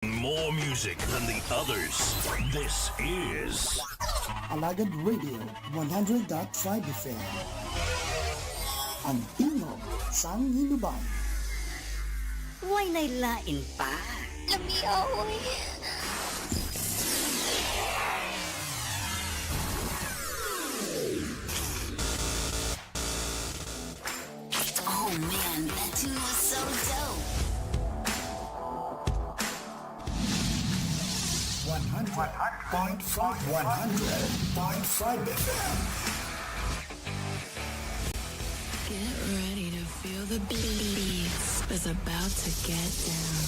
More music than the others. This is Alagad Radio 100.5 FM. Ang tingog sang hinuban. Huwag nailain pa. Lami aoy. Oh man, that tune was so dope. 100.5 FM. Get ready to feel the beats. It's about to get down.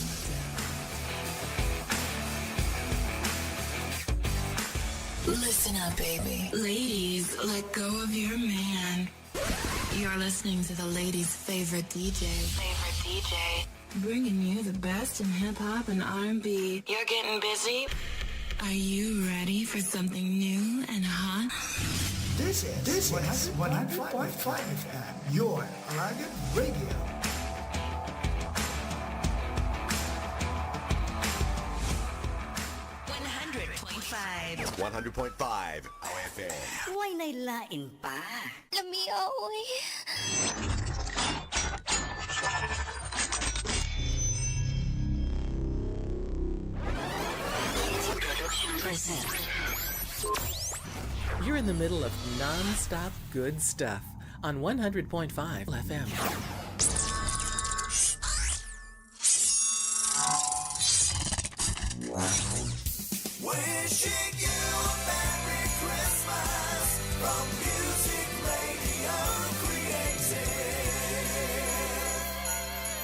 Listen up, baby. Ladies, let go of your man. You're listening to the ladies' favorite DJ. Bringing you the best in hip-hop and R&B. You're getting busy? Are you ready for something new and hot? This is 100.5 FM. Your Alagad Radio. $100.5. 100.5 OFM. Huwag nailain pa. Lami aoy. Present. You're in the middle of non-stop good stuff on 100.5 FM. Wishing you a Merry Christmas from Music Radio Creative.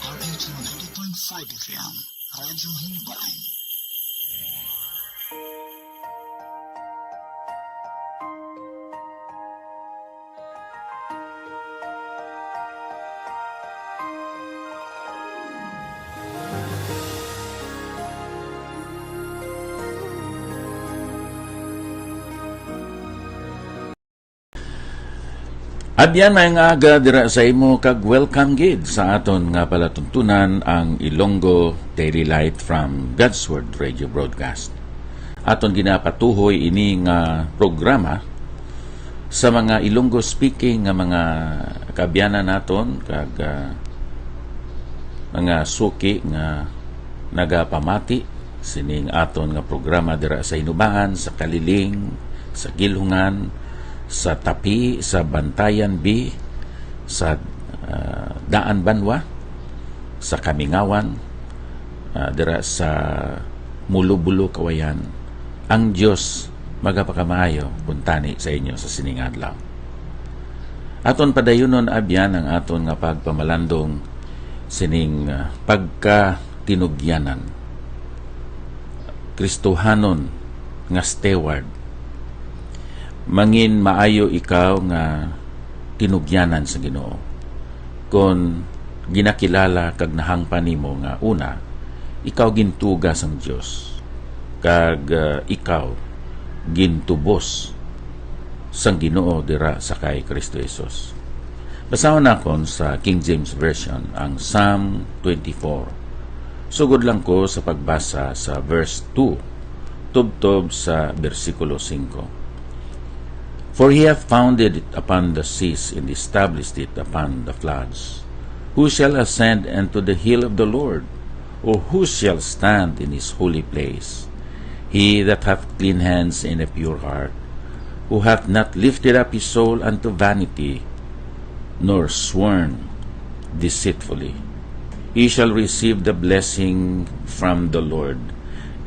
RH 100.5 FM. Radyo Hinuban. At yan may nga aga dira sa imo kag welcome gid sa aton nga palatuntunan ang Ilonggo Daily Light from God's Word Radio Broadcast. Aton ginapatuhoy ini nga programa sa mga Ilonggo speaking nga mga kabyanan naton kag mga suki nga nagapamati sining aton nga programa dira sa Inubaan, sa Kaliling, sa Gilhungan, sa Tapi, sa Bantayan B, sa Daan Banwa, sa Kamingawan, dira sa Mulubulo Kawayan. Ang Diyos magapakamayo puntani sa inyo sa sining adlaw. Aton padayunon abyan ang aton nga pagpamalandong sining pagkatinugyanan. Kristohanon nga steward. Mangin maayo ikaw nga tinugyanan sa Ginoo. Kung ginakilala kag nahangpan nimo nga una, ikaw gintuga sang Dios. Kag ikaw gintubos sang Ginoo dira sa kay Kristo Jesus. Basahon nakon sa King James Version ang Psalm 24. Sugod lang ko sa pagbasa sa verse 2 tubtob sa bersikulo 5. For he hath founded it upon the seas, and established it upon the floods. Who shall ascend unto the hill of the Lord? Or who shall stand in his holy place? He that hath clean hands and a pure heart, who hath not lifted up his soul unto vanity, nor sworn deceitfully. He shall receive the blessing from the Lord,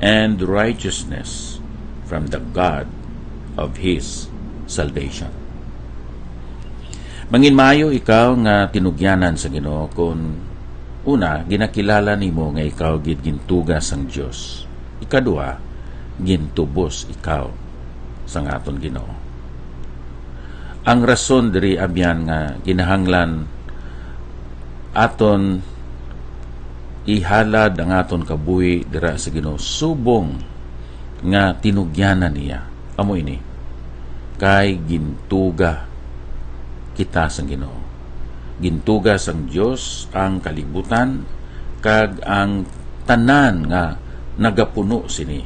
and righteousness from the God of his salvation. Mangin maayo ikaw nga tinugyanan sa Ginoo kung una ginakilala nimo nga ikaw gid gintuga sang Dios. Ikaduha, gintubos ikaw sang aton Ginoo. Ang rason diri abyan nga kinahanglan aton ihalad ang aton kabuhi dira sa Ginoo subong nga tinugyanan niya. Amo ini kay gintuga kita sang Ginoo. Gintuga sang Dios ang kalibutan kag ang tanan nga nagapuno sini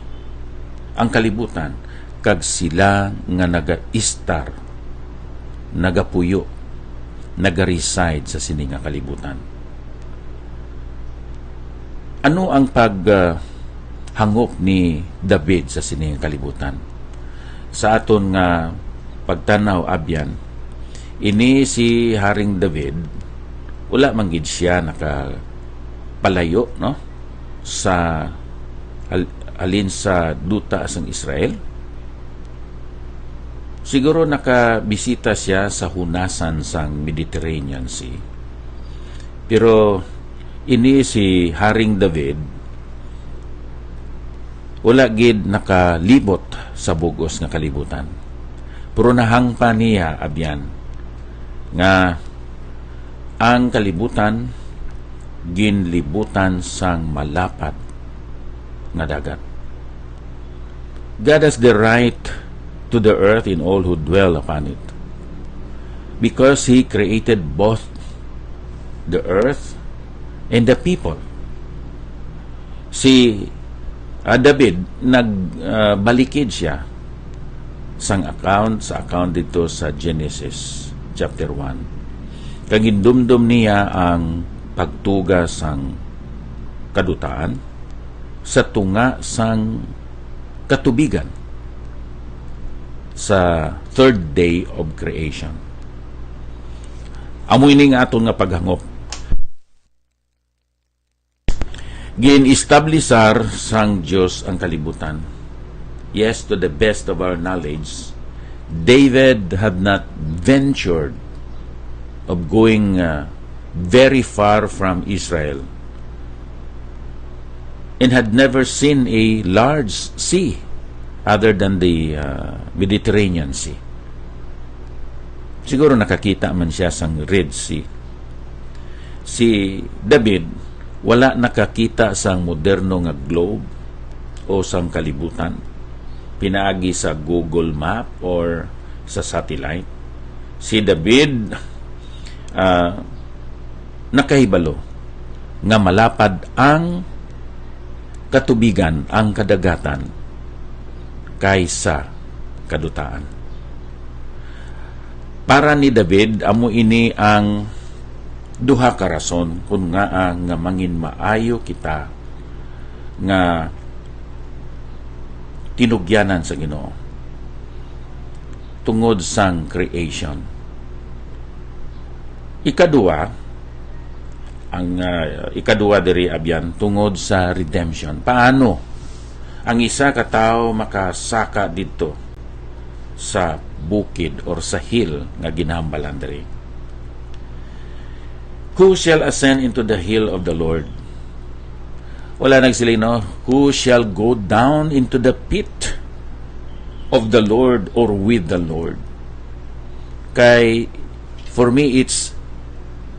ang kalibutan kag sila nga naga-istar, nagapuyo, naga-reside sa sini nga kalibutan. Ano ang paghangop ni David sa sini nga kalibutan? Sa aton nga pagtanaw abyan, ini si Haring David, wala man gid siya nakapalayo, no, sa alin sa duta sang Israel. Siguro nakabisita siya sa hunasan sang Mediterranean Sea. Pero ini si Haring David, wala gid nakalibot sa bugos nga kalibutan. Pero nahangpa niya abyan nga ang kalibutan ginlibutan sang malapat nga dagat. God has the right to the earth in all who dwell upon it, because He created both the earth and the people. Si David, nagbalikid siya sa account dito sa Genesis chapter 1. Kag indumdum niya ang pagtuga sang kadutaan sa tunga sang katubigan sa third day of creation. Amoy ni nga aton nga paghangop. Gin-establisar sang Diyos ang kalibutan. Yes, to the best of our knowledge, David had not ventured of going very far from Israel and had never seen a large sea other than the Mediterranean Sea. Siguro nakakita man siya sang Red Sea. Si David wala nakakita sang moderno nga globe o sang kalibutan pinaagi sa Google Map or sa satellite. Si David nakahibalo nga malapad ang katubigan, ang kadagatan kaysa kadutaan. Para ni David, amo ini ang duha ka rason kung nga nga mangin maayo kita nga tinugyanan sa Ginoo tungod sang creation. Ikadua diri abyan tungod sa redemption. Paano ang isa ka tawo makasaka dito sa bukid or sa hill nga ginhambalan diri? Who shall ascend into the hill of the Lord? Wala nagsiling, no? Who shall go down into the pit of the Lord or with the Lord? Kay, for me, it's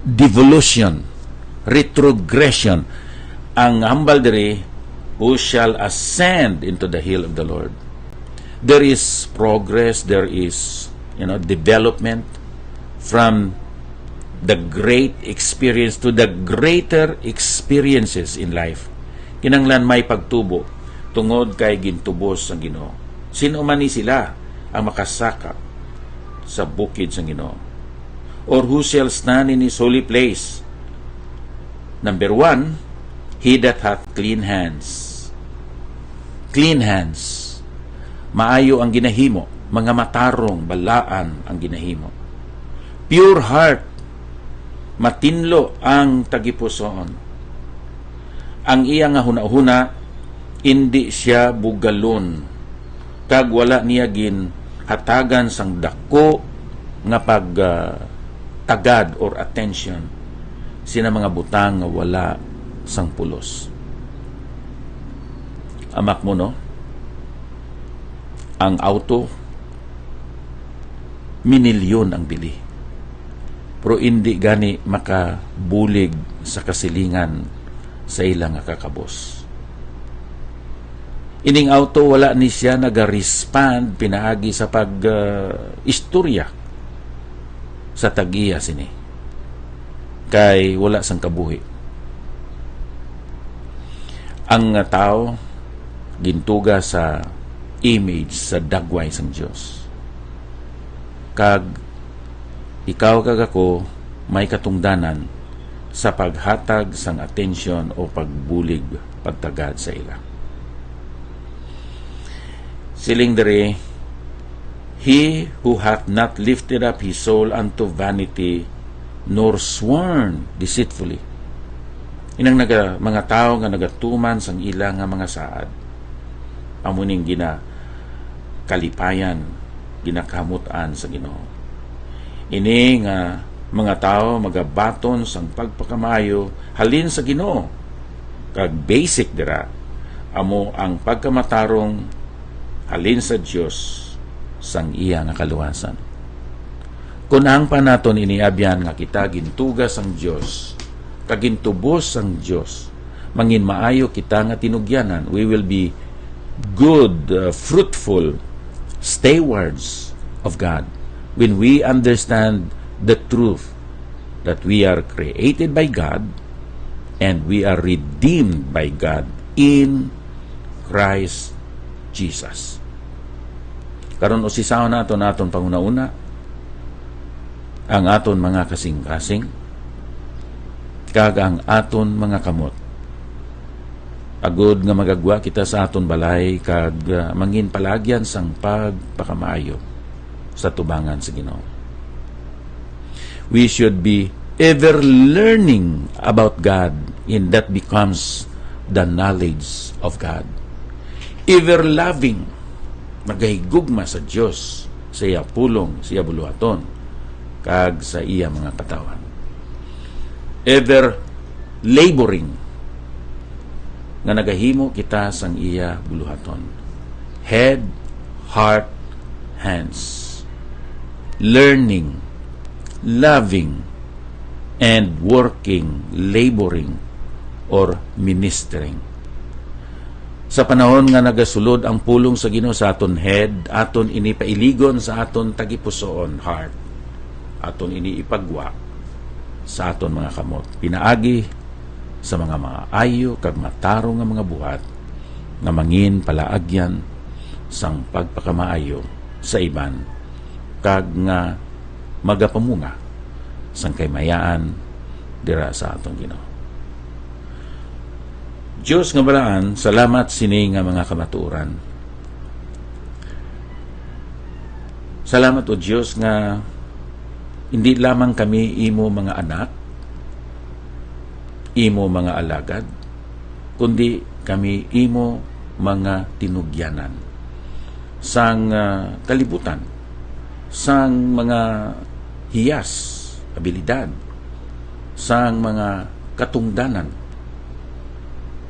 devolution, retrogression. Ang hambal diri, who shall ascend into the hill of the Lord? There is progress, there is, development from the great experience to the greater experiences in life. Kinanglan may pagtubo tungod kay gintubos ang Ginoo. Sino man ni sila ang makasaka sa bukid sang Ginoo? Or who shall stand in His holy place? Number 1, he that hath clean hands. Clean hands. Maayo ang ginahimo, mga matarong, balaan ang ginahimo. Pure heart, matinlo ang tagipusoon. Ang iya nga hunahuna, hindi siya bugalon. Kag wala niya gin hatagan sang dako nga tagad or attention sina mga butang nga wala sang pulos. Amak mo, no? Ang auto, minilyon ang bili. Pero hindi gani makabulig sa kasilingan sa ilang kakabos. Ining auto, wala ni siya nag-respond pinaagi sa istorya sa tagiya sini. Kay wala sang kabuhi. Ang tao, gintuga sa image sa dagway sang Dios. Kag ikaw kag ako may katungdanan sa paghatag sang atensyon o pagbulig pagtagad sa ila. Siling dere, he who hath not lifted up his soul unto vanity nor sworn deceitfully. Inang mga tao nga nagatuman sang ila nga mga saad, amuning gina kalipayan, ginakamutan sa Ginoo. Ini nga mga tao magabaton sang pagpakamayo halin sa Ginoo. Kag basic dira amo ang pagkamatarong halin sa Dios sang iya nga kaluwasan. Kung ang panaton iniabyan nga kita gintuga sang Dios, kagintubos sang Dios, mangin maayo kita nga tinugyanan, we will be good, fruitful stewards of God when we understand the truth that we are created by God and we are redeemed by God in Christ Jesus. Karon usisaw naton panguna-una ang aton mga kasing-kasing kag ang aton mga kamot. Agod nga magagwa kita sa aton balay kag mangin palagyan sang pagpakamaayo sa tubangan sa Ginoo. We should be ever learning about God, and that becomes the knowledge of God. Ever loving, magahigugma sa Dios, sa iya pulong, sa iya buluhaton, kag sa iya mga katawan. Ever laboring, nga nagahimo kita sang iya buluhaton. Head, heart, hands. Learning, loving, and working, laboring, or ministering. Sa panahon nga nagasulod ang pulong sa Ginoo sa aton head, aton ini pailigon sa aton tagipusoon, heart. Aton ini ipagwa sa aton mga kamot. Pinaagi sa mga ayo kag mataro nga mga buhat nga mangin palaagyan sang pagpakamaayo sa iban kag nga magapamunga sang kaymayaan dira sa aton Ginoo. Diyos nga balaan, salamat sini nga mga kamatuoran. Salamat o Diyos nga hindi lamang kami imo mga anak, imo mga alagad, kundi kami imo mga tinugyanan sang kalibutan, sang mga hiyas, abilidad, sang mga katungdanan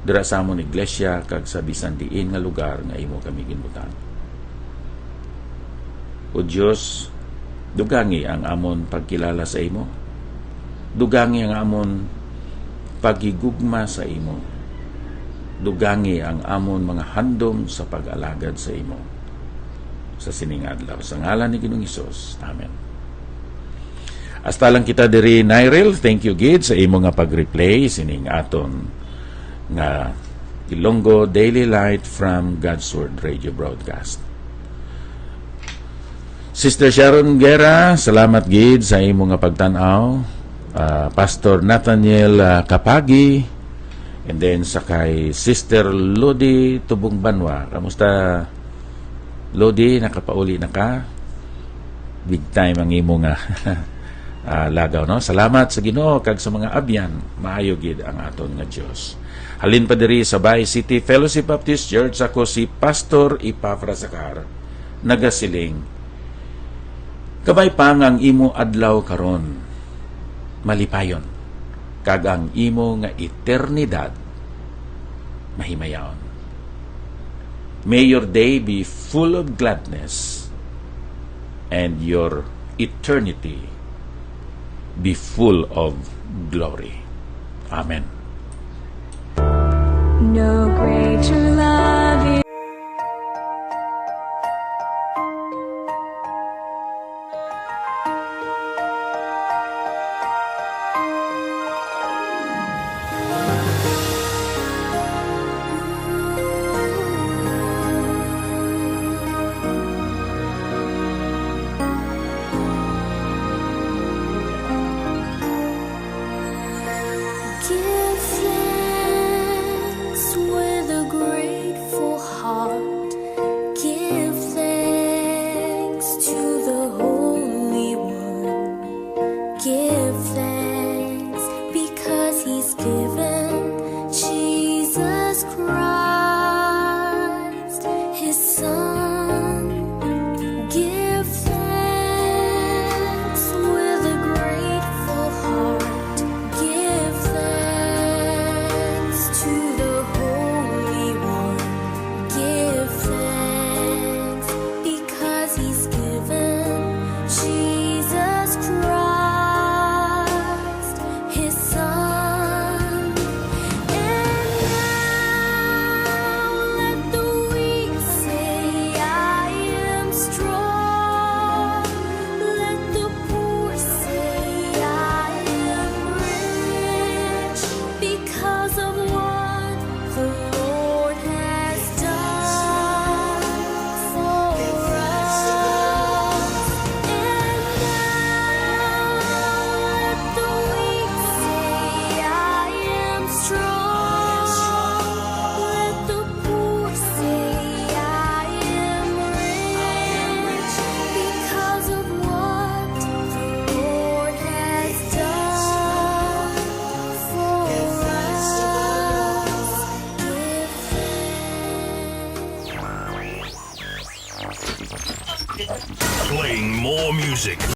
dira sa amon iglesia kag sa bisan diin nga lugar nga imo kami ginbutan. O Dios, dugangi ang amon pagkilala sa imo. Dugangi ang amon paghigugma sa imo. Dugangi ang amon mga handom sa pag-alagad sa imo. Sa sining adlaw sa ngalan ni Ginoong Hesus. Amen. Hasta lang kita diri Nyril. Thank you gid sa imo nga pag-replay sining aton nga Ilonggo Daily Light from God's Word Radio Broadcast. Sister Sharon Guerra, salamat gid sa imo nga pagtan-aw. Pastor Nathaniel Kapagi, and then sa kay Sister Lodi Tubong Banwa. Kamusta Lodi, nakapauli na ka? Big time ang imo nga lagaw, no? Salamat sa Ginoo kag sa mga abyan, maayo gid ang aton nga Dios. Halin pa diri sa Bay City Fellowship Baptist Church, ako si Pastor Ipafra Sakar, nagasiling. Kabay pang ang imo adlaw karon, malipayon, kag ang imo nga eternidad mahimayaon. May your day be full of gladness and your eternity be full of glory. Amen. No greater love. music.